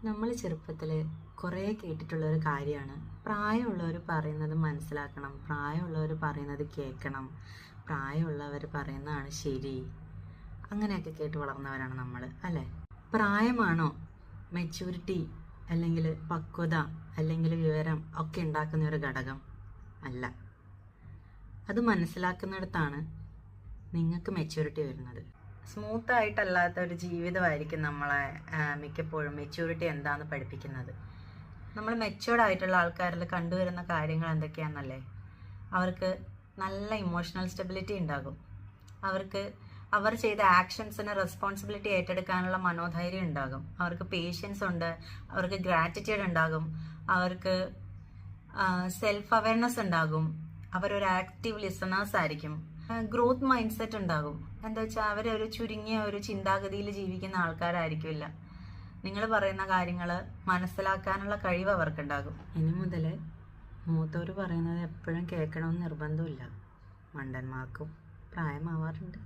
നമ്മൾ ചെറുപ്പത്തിൽ കുറേ കേട്ടിട്ടുള്ളൊരു കാര്യമാണ്, പ്രായമുള്ളവർ പറയുന്നത് മനസ്സിലാക്കണം, പ്രായമുള്ളവർ പറയുന്നത് കേൾക്കണം, പ്രായമുള്ളവർ പറയുന്നതാണ് ശരി. അങ്ങനെയൊക്കെ കേട്ട് വളർന്നവരാണ് നമ്മൾ, അല്ലേ? പ്രായമാണോ മെച്യൂരിറ്റി അല്ലെങ്കിൽ പക്വത അല്ലെങ്കിൽ വിവരം ഒക്കെ ഉണ്ടാക്കുന്ന ഒരു ഘടകം? അല്ല. അത് മനസ്സിലാക്കുന്നിടത്താണ് നിങ്ങൾക്ക് മെച്യൂരിറ്റി വരുന്നത്. സ്മൂത്ത് ആയിട്ടല്ലാത്ത ഒരു ജീവിതമായിരിക്കും നമ്മളെ മിക്കപ്പോഴും മെച്യൂരിറ്റി എന്താണെന്ന് പഠിപ്പിക്കുന്നത്. നമ്മൾ മെച്യൂർഡ് ആയിട്ടുള്ള ആൾക്കാരിൽ കണ്ടുവരുന്ന കാര്യങ്ങൾ എന്തൊക്കെയാണെന്നല്ലേ? അവർക്ക് നല്ല ഇമോഷണൽ സ്റ്റെബിലിറ്റി ഉണ്ടാകും. അവർക്ക് അവർ ചെയ്ത ആക്ഷൻസിന് റെസ്പോൺസിബിലിറ്റി ഏറ്റെടുക്കാനുള്ള മനോധൈര്യം ഉണ്ടാകും. അവർക്ക് പേഷ്യൻസ് ഉണ്ട്, അവർക്ക് ഗ്രാറ്റിറ്റ്യൂഡ് ഉണ്ടാകും, അവർക്ക് സെൽഫ് അവയർനെസ് ഉണ്ടാകും, അവരൊരു ആക്റ്റീവ് ലിസണേഴ്സ് ആയിരിക്കും, ഗ്രോത്ത് മൈൻഡ് സെറ്റ് ഉണ്ടാകും. എന്താ വെച്ചാൽ അവരൊരു ചുരുങ്ങിയ ഒരു ചിന്താഗതിയിൽ ജീവിക്കുന്ന ആൾക്കാരായിരിക്കില്ല. നിങ്ങൾ പറയുന്ന കാര്യങ്ങൾ മനസ്സിലാക്കാനുള്ള കഴിവ് അവർക്കുണ്ടാകും. ഇനി മുതൽ മൂത്തവർ പറയുന്നത് എപ്പോഴും കേൾക്കണമെന്ന് നിർബന്ധമില്ല. മണ്ടന്മാർക്കും പ്രായമാവാറുണ്ട്.